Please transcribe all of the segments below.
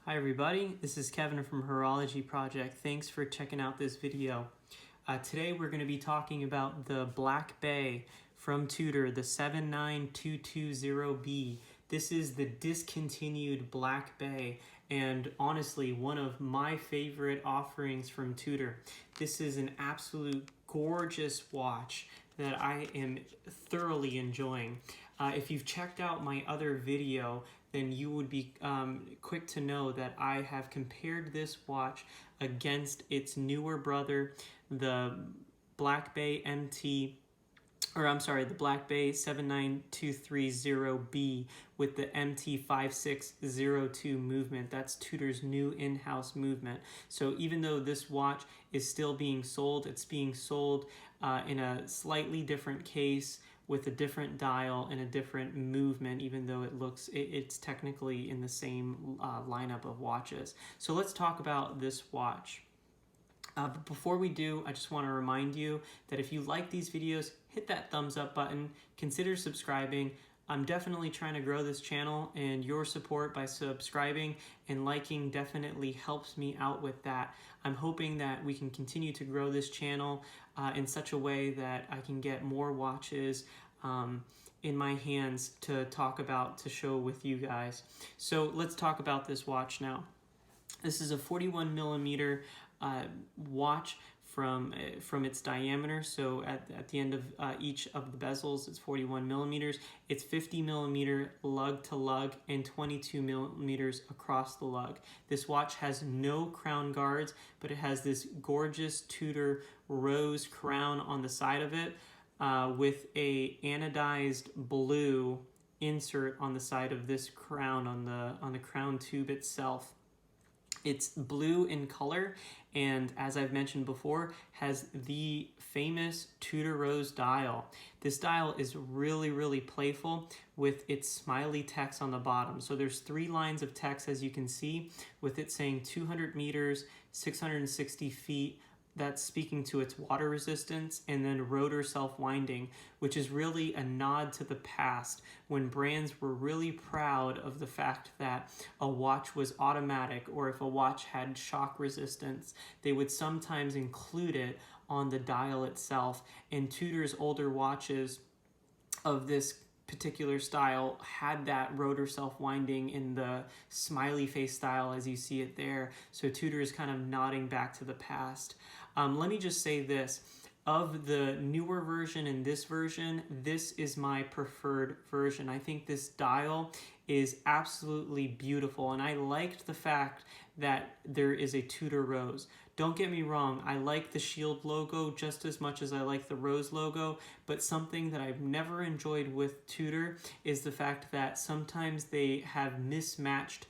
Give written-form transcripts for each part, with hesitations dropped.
Hi everybody, this is Kevin from Horology Project. Thanks for checking out this video. Today we're going to be talking about the Black Bay from Tudor, the 79220B. This is the discontinued Black Bay and honestly one of my favorite offerings from Tudor. This is an absolute gorgeous watch that I am thoroughly enjoying. If you've checked out my other video, then you would be quick to know that I have compared this watch against its newer brother, the Black Bay MT, the Black Bay 79230B with the MT5602 movement. That's Tudor's new in-house movement. So even though this watch is still being sold, it's being sold in a slightly different case with a different dial and a different movement, even though it's technically in the same lineup of watches. So let's talk about this watch. But before we do, I just want to remind you that if you like these videos, hit that thumbs up button, consider subscribing. I'm definitely trying to grow this channel, and your support by subscribing and liking definitely helps me out with that. I'm hoping that we can continue to grow this channel in such a way that I can get more watches in my hands to talk about, to show with you guys. So let's talk about this watch now. This is a 41 millimeter watch from its diameter. So at the end of each of the bezels, it's 41 millimeters. It's 50 millimeter lug to lug and 22 millimeters across the lug. This watch has no crown guards, but it has this gorgeous Tudor rose crown on the side of it with a anodized blue insert on the side of this crown, on the crown tube itself. It's blue in color, and as I've mentioned before, has the famous Tudor Rose dial. This dial is really, really playful with its smiley text on the bottom. So there's 3 lines of text, as you can see, with it saying 200 meters, 660 feet, that's speaking to its water resistance, and then rotor self-winding, which is really a nod to the past when brands were really proud of the fact that a watch was automatic, or if a watch had shock resistance, they would sometimes include it on the dial itself. And Tudor's older watches of this particular style had that rotor self-winding in the smiley face style as you see it there. So Tudor is kind of nodding back to the past. Let me just say this. Of the newer version and this version, this is my preferred version. I think this dial is absolutely beautiful, and I liked the fact that there is a Tudor rose. Don't get me wrong, I like the shield logo just as much as I like the rose logo, but something that I've never enjoyed with Tudor is the fact that sometimes they have mismatched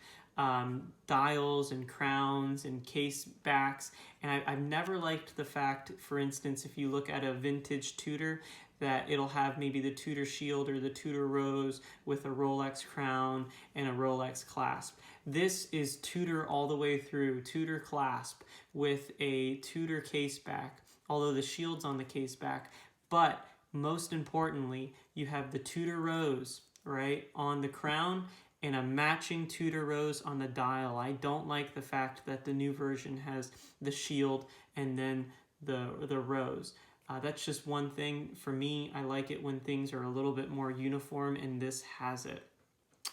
dials and crowns and case backs, and I've never liked the fact, for instance, if you look at a vintage Tudor, that it'll have maybe the Tudor shield or the Tudor rose with a Rolex crown and a Rolex clasp. This is Tudor all the way through, Tudor clasp with a Tudor case back, although the shield's on the case back, but most importantly, you have the Tudor rose, right, on the crown, and a matching Tudor rose on the dial. I don't like the fact that the new version has the shield and then the rose. That's just one thing for me. I like it when things are a little bit more uniform, and this has it.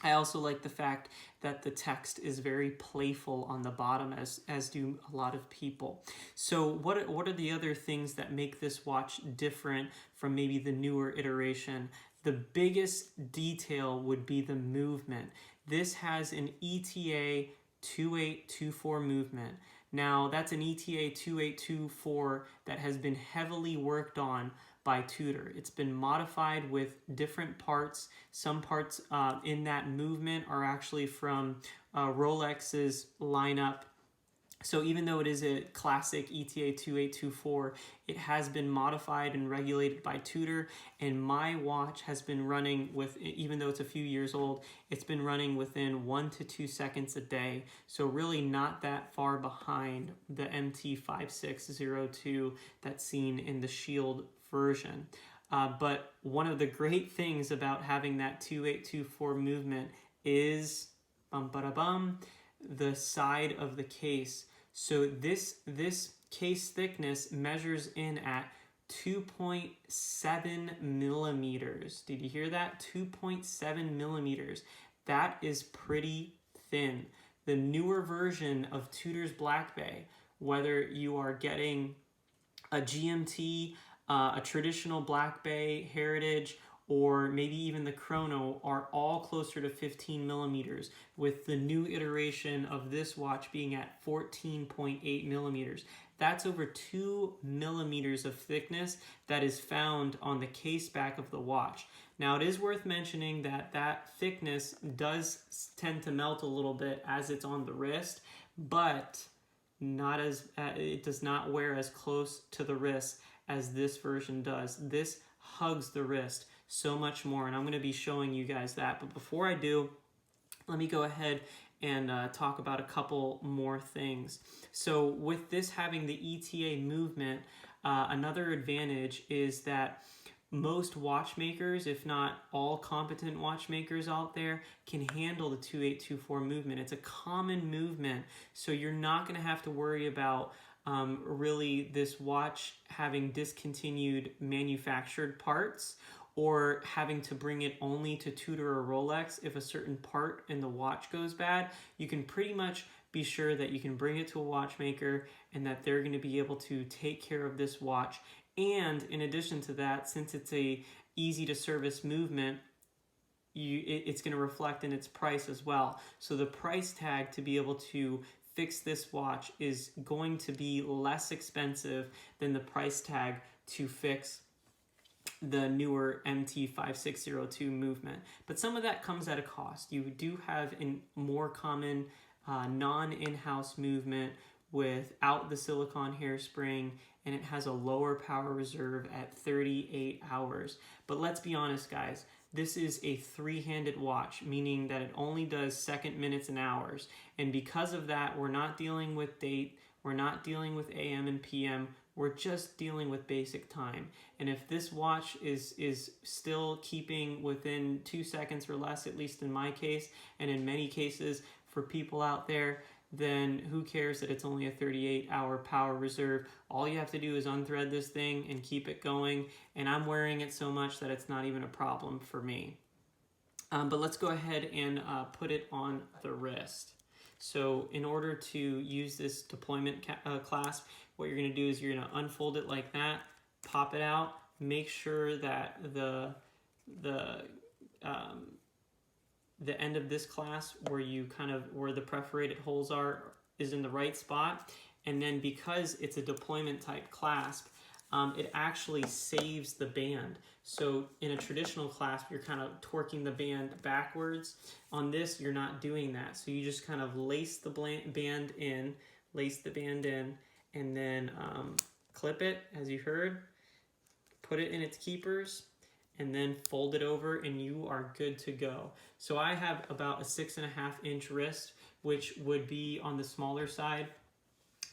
I also like the fact that the text is very playful on the bottom, as do a lot of people. So what are the other things that make this watch different from maybe the newer iteration? The biggest detail would be the movement. This has an ETA 2824 movement. Now, that's an ETA 2824 that has been heavily worked on by Tudor. It's been modified with different parts. Some parts in that movement are actually from Rolex's lineup. So even though it is a classic ETA 2824, it has been modified and regulated by Tudor, and my watch has been running with, even though it's a few years old, it's been running within 1 to 2 seconds a day, so really not that far behind the MT5602 that's seen in the Shield version. But one of the great things about having that 2824 movement is the side of the case. So this case thickness measures in at 2.7 millimeters. Did you hear that? 2.7 millimeters. That is pretty thin. The newer version of Tudor's Black Bay, whether you are getting a GMT, a traditional Black Bay Heritage, or maybe even the Chrono, are all closer to 15 millimeters, with the new iteration of this watch being at 14.8 millimeters. That's over 2 millimeters of thickness that is found on the case back of the watch. Now, it is worth mentioning that that thickness does tend to melt a little bit as it's on the wrist, but not as it does not wear as close to the wrist as this version does. This hugs the wrist so much more, and I'm going to be showing you guys that. But before I do, let me go ahead and talk about a couple more things. So with this having the ETA movement, another advantage is that most watchmakers, if not all competent watchmakers out there, can handle the 2824 movement. It's a common movement, so you're not going to have to worry about really this watch having discontinued manufactured parts, or having to bring it only to Tudor or Rolex if a certain part in the watch goes bad. You can pretty much be sure that you can bring it to a watchmaker and that they're going to be able to take care of this watch. And in addition to that, since it's a easy to service movement, it's going to reflect in its price as well. So the price tag to be able to fix this watch is going to be less expensive than the price tag to fix the newer MT5602 movement. But some of that comes at a cost. You do have a more common non-in-house movement without the silicone hairspring, and it has a lower power reserve at 38 hours. But let's be honest, guys, this is a three-handed watch, meaning that it only does second, minutes, and hours. And because of that, we're not dealing with date, we're not dealing with AM and PM, we're just dealing with basic time. And if this watch is still keeping within 2 seconds or less, at least in my case, and in many cases for people out there, then who cares that it's only a 38-hour power reserve? All you have to do is unthread this thing and keep it going, and I'm wearing it so much that it's not even a problem for me. But let's go ahead and put it on the wrist. So in order to use this deployment clasp, what you're going to do is you're going to unfold it like that, pop it out, make sure that the end of this clasp where the perforated holes is in the right spot. And then because it's a deployment type clasp, it actually saves the band. So in a traditional clasp, you're kind of torquing the band backwards. On this, you're not doing that. So you just kind of lace the band in, and then clip it, as you heard, put it in its keepers, and then fold it over, and you are good to go. So I have about a 6.5 inch wrist, which would be on the smaller side.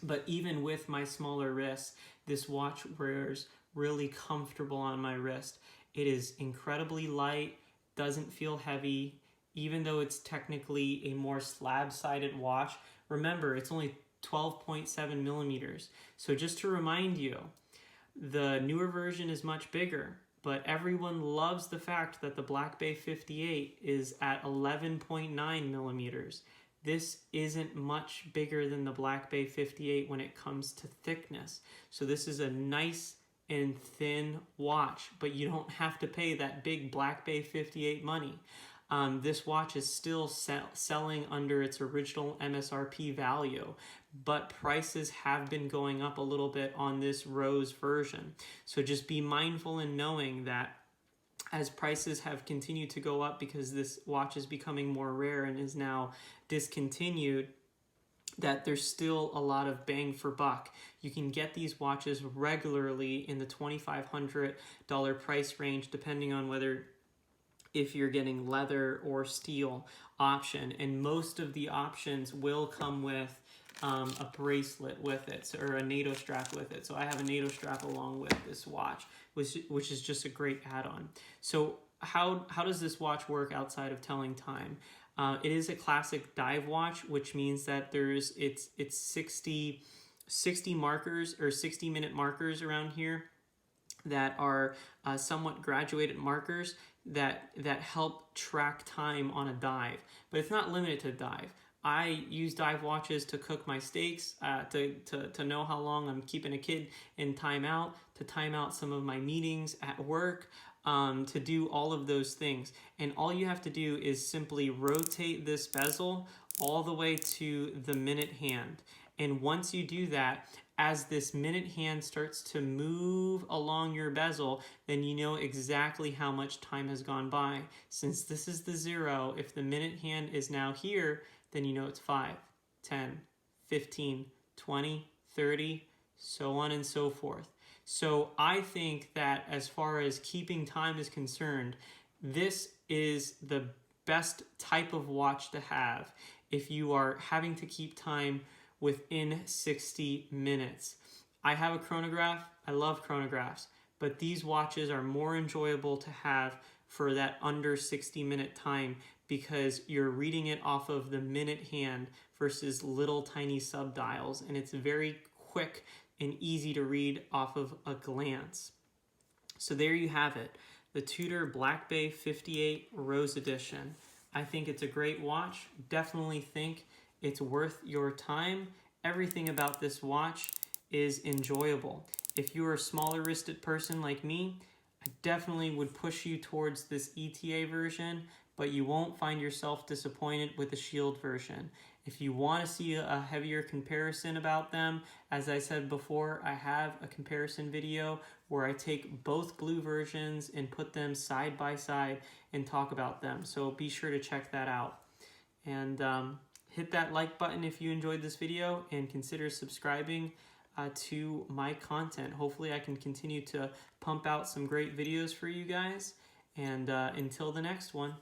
But even with my smaller wrist, this watch wears really comfortable on my wrist. It is incredibly light, doesn't feel heavy, even though it's technically a more slab-sided watch. Remember, it's only 12.7 millimeters. So just to remind you, the newer version is much bigger, but everyone loves the fact that the Black Bay 58 is at 11.9 millimeters. This isn't much bigger than the Black Bay 58 when it comes to thickness. So this is a nice and thin watch, but you don't have to pay that big Black Bay 58 money. This watch is still selling under its original MSRP value, but prices have been going up a little bit on this Rose version. So just be mindful in knowing that as prices have continued to go up because this watch is becoming more rare and is now discontinued, that there's still a lot of bang for buck. You can get these watches regularly in the $2,500 price range, depending on if you're getting leather or steel option. And most of the options will come with a bracelet with it, or a NATO strap with it. So I have a NATO strap along with this watch, which is just a great add-on. So how does this watch work outside of telling time? It is a classic dive watch, which means that it's 60 markers or 60-minute markers around here that are somewhat graduated markers that help track time on a dive. But it's not limited to dive. I use dive watches to cook my steaks, to know how long I'm keeping a kid in timeout, to time out some of my meetings at work, to do all of those things. And all you have to do is simply rotate this bezel all the way to the minute hand. And once you do that, as this minute hand starts to move along your bezel, then you know exactly how much time has gone by. Since this is the 0, if the minute hand is now here, then you know it's 5, 10, 15, 20, 30, so on and so forth. So I think that as far as keeping time is concerned, this is the best type of watch to have if you are having to keep time within 60 minutes. I have a chronograph. I love chronographs, but these watches are more enjoyable to have for that under 60-minute time because you're reading it off of the minute hand versus little tiny subdials, and it's very quick and easy to read off of a glance. So there you have it, the Tudor Black Bay 58 Rose Edition. I think it's a great watch. Definitely think it's worth your time. Everything about this watch is enjoyable. If you're a smaller wristed person like me, I definitely would push you towards this ETA version, but you won't find yourself disappointed with the Shield version. If you want to see a heavier comparison about them, as I said before, I have a comparison video where I take both blue versions and put them side by side and talk about them. So be sure to check that out. And hit that like button if you enjoyed this video, and consider subscribing to my content. Hopefully I can continue to pump out some great videos for you guys. And until the next one.